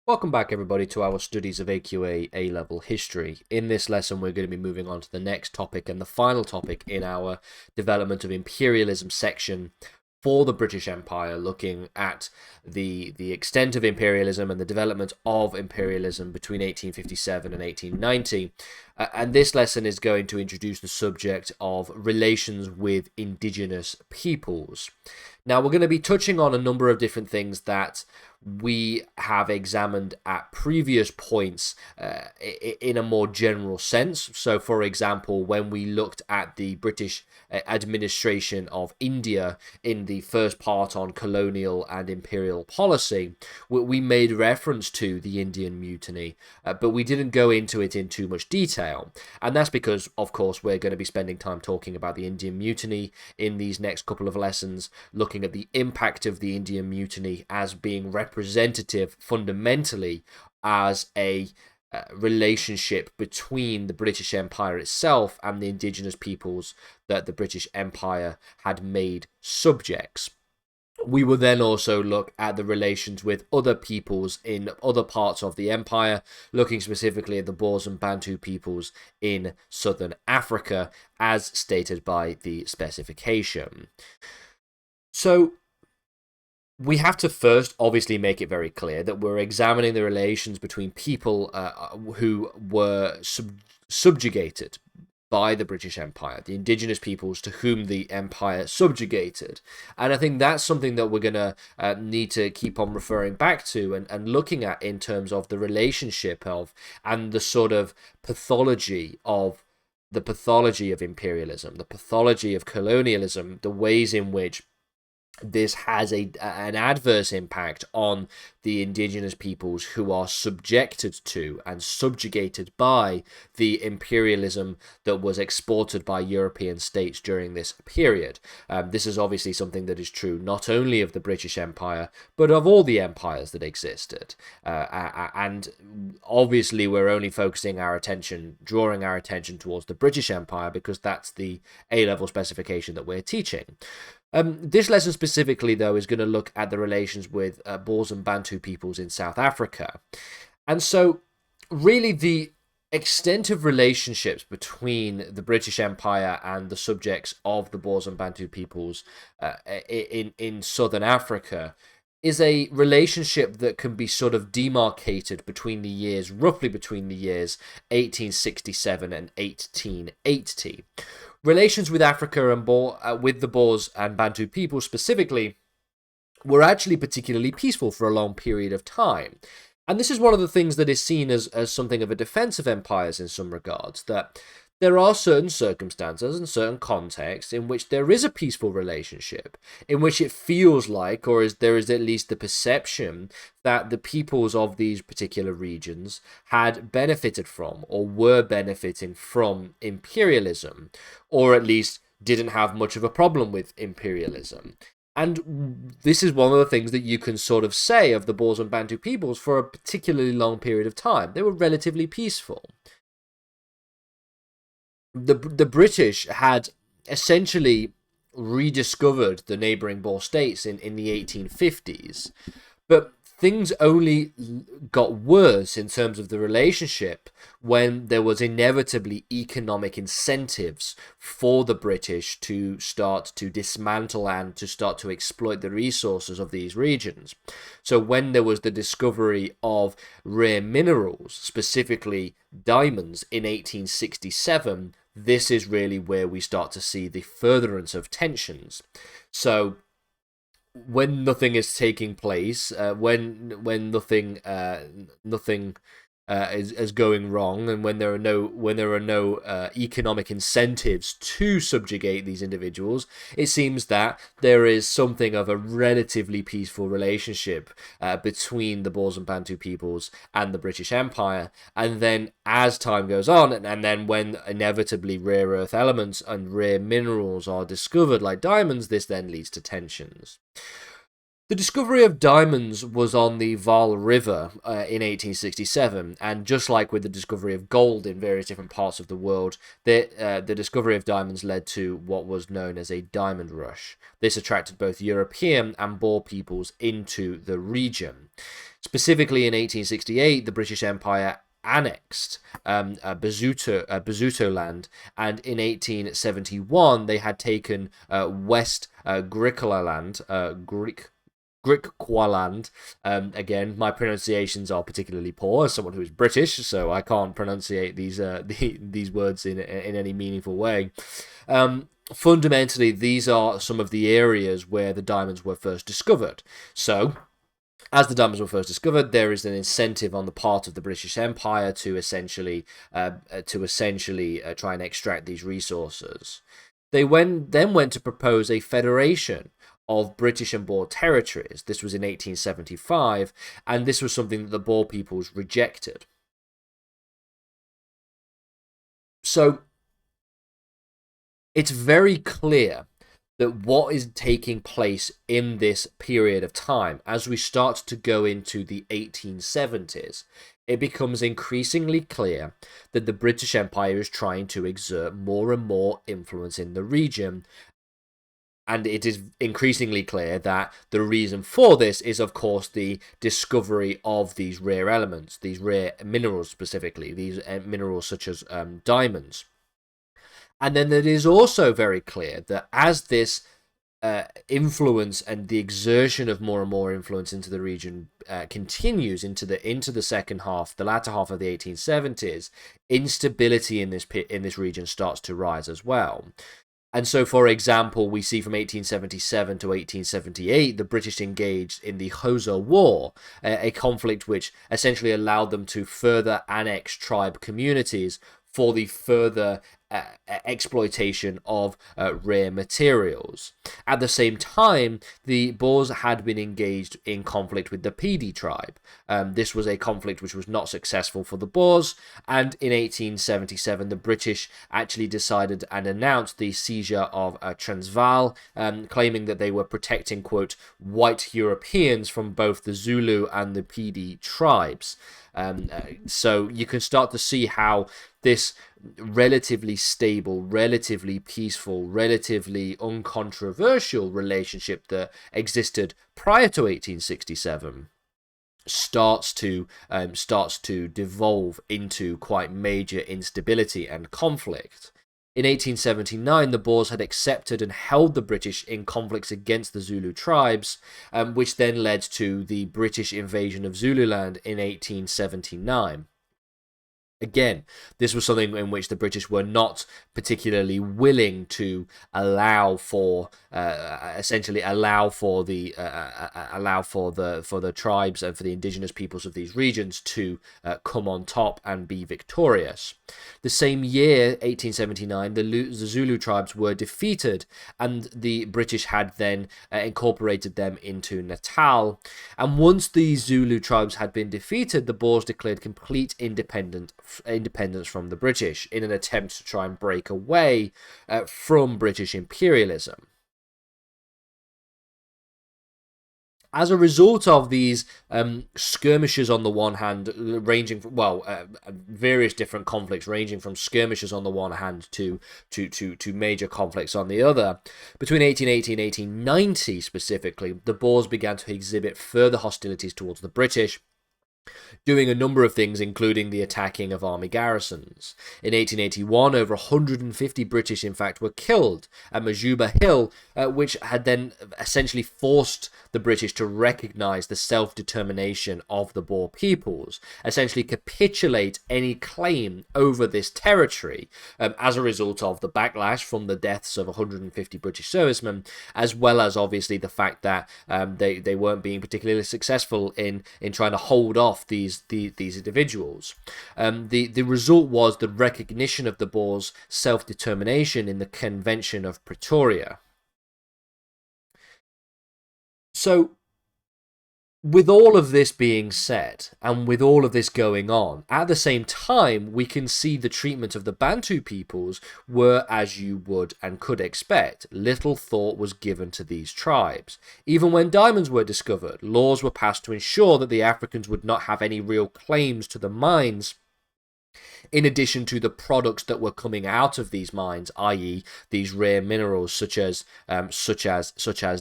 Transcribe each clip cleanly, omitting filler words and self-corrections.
Welcome back everybody to our studies of AQA A-level history. In this lesson we're going to be moving on to the next topic and the final topic in our development of imperialism section for the British Empire, looking at the extent of imperialism and the development of imperialism between 1857 and 1890. And this lesson is going to introduce the subject of relations with indigenous peoples. Now, we're going to be touching on a number of different things that we have examined at previous points in a more general sense. So, for example, when we looked at the British administration of India in the first part on colonial and imperial policy, we made reference to the Indian Mutiny, but we didn't go into it in too much detail. And that's because, of course, we're going to be spending time talking about the Indian Mutiny in these next couple of lessons, looking at the impact of the Indian Mutiny as being representative fundamentally as a relationship between the British Empire itself and the indigenous peoples that the British Empire had made subjects. We will then also look at the relations with other peoples in other parts of the empire, looking specifically at the Boers and Bantu peoples in southern Africa, as stated by the specification. So, we have to first obviously make it very clear that we're examining the relations between people who were subjugated by the British Empire, the indigenous peoples to whom the empire subjugated. And I think that's something that we're going to need to keep on referring back to and looking at in terms of the relationship of and the sort of pathology of imperialism, the pathology of colonialism, the ways in which this has an adverse impact on the indigenous peoples who are subjected to and subjugated by the imperialism that was exported by European states during this period. This is obviously something that is true not only of the British Empire, but of all the empires that existed. And obviously we're only drawing our attention towards the British Empire because that's the A-level specification that we're teaching. This lesson specifically, though, is going to look at the relations with Boers and Bantu peoples in South Africa. And so, really, the extent of relationships between the British Empire and the subjects of the Boers and Bantu peoples in Southern Africa is a relationship that can be sort of demarcated roughly between the years 1867 and 1880. Relations with Africa and with the Boers and Bantu people specifically were actually particularly peaceful for a long period of time. And this is one of the things that is seen as something of a defense of empires in some regards, that there are certain circumstances and certain contexts in which there is a peaceful relationship, in which it feels like, there is at least the perception that the peoples of these particular regions had benefited from or were benefiting from imperialism, or at least didn't have much of a problem with imperialism. And this is one of the things that you can sort of say of the Boers and Bantu peoples for a particularly long period of time. They were relatively peaceful. The British had essentially rediscovered the neighbouring Boer states in the 1850s, but things only got worse in terms of the relationship when there was inevitably economic incentives for the British to start to dismantle and to start to exploit the resources of these regions. So when there was the discovery of rare minerals, specifically diamonds, in 1867, this is really where we start to see the furtherance of tensions. So when nothing is taking place, when nothing is going wrong, and when there are no economic incentives to subjugate these individuals, it seems that there is something of a relatively peaceful relationship between the Boers and Bantu peoples and the British Empire. And then as time goes on, and then when inevitably rare earth elements and rare minerals are discovered like diamonds, this then leads to tensions. The discovery of diamonds was on the Vaal River in 1867, and just like with the discovery of gold in various different parts of the world, the discovery of diamonds led to what was known as a diamond rush. This attracted both European and Boer peoples into the region. Specifically in 1868, the British Empire annexed Basuto land, and in 1871 they had taken West Griqualand, Griqualand. Again, my pronunciations are particularly poor as someone who is British, so I can't pronunciate these words in any meaningful way. Fundamentally, these are some of the areas where the diamonds were first discovered. So, as the diamonds were first discovered, there is an incentive on the part of the British Empire to essentially try and extract these resources. They then went to propose a federation of British and Boer territories. This was in 1875, and this was something that the Boer peoples rejected. So it's very clear that what is taking place in this period of time, as we start to go into the 1870s, it becomes increasingly clear that the British Empire is trying to exert more and more influence in the region. And it is increasingly clear that the reason for this is, of course, the discovery of these rare elements, these rare minerals specifically, these minerals such as diamonds. And then it is also very clear that as this influence and the exertion of more and more influence into the region continues into the second half, the latter half of the 1870s, instability in this region starts to rise as well. And so, for example, we see from 1877 to 1878, the British engaged in the Hodder War, a conflict which essentially allowed them to further annex tribe communities for the further exploitation of rare materials. At the same time, the Boers had been engaged in conflict with the Pedi tribe. This was a conflict which was not successful for the Boers, and in 1877 the British actually decided and announced the seizure of Transvaal, claiming that they were protecting, quote, white Europeans from both the Zulu and the Pedi tribes. So you can start to see how this relatively stable, relatively peaceful, relatively uncontroversial relationship that existed prior to 1867 starts to devolve into quite major instability and conflict. In 1879, the Boers had accepted and held the British in conflicts against the Zulu tribes, which then led to the British invasion of Zululand in 1879. Again, this was something in which the British were not particularly willing to allow for the tribes and for the indigenous peoples of these regions to come on top and be victorious. The same year, 1879, the Zulu tribes were defeated, and the British had then incorporated them into Natal. And once the Zulu tribes had been defeated, the Boers declared complete independence from the British in an attempt to try and break away from British imperialism. As a result of these skirmishes on the one hand, ranging from, various different conflicts, ranging from skirmishes on the one hand to major conflicts on the other, between 1880 and 1890 specifically, the Boers began to exhibit further hostilities towards the British, doing a number of things, including the attacking of army garrisons. In 1881, over 150 British, in fact, were killed at Majuba Hill, which had then essentially forced the British to recognise the self-determination of the Boer peoples, essentially capitulate any claim over this territory, as a result of the backlash from the deaths of 150 British servicemen, as well as obviously the fact that they weren't being particularly successful in trying to hold off these individuals. The result was the recognition of the Boers' self-determination in the Convention of Pretoria. So, with all of this being said, and with all of this going on, at the same time, we can see the treatment of the Bantu peoples were, as you would and could expect, little thought was given to these tribes. Even when diamonds were discovered, laws were passed to ensure that the Africans would not have any real claims to the mines in addition to the products that were coming out of these mines, i.e., these rare minerals such as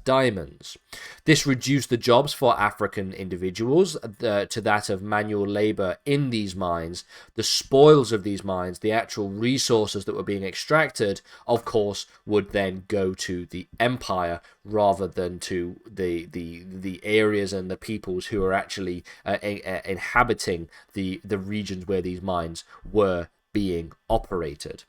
diamonds. This reduced the jobs for African individuals to that of manual labor in these mines. The spoils of these mines, the actual resources that were being extracted, of course, would then go to the empire rather than to the areas and the peoples who are actually inhabiting the regions where these mines were being operated.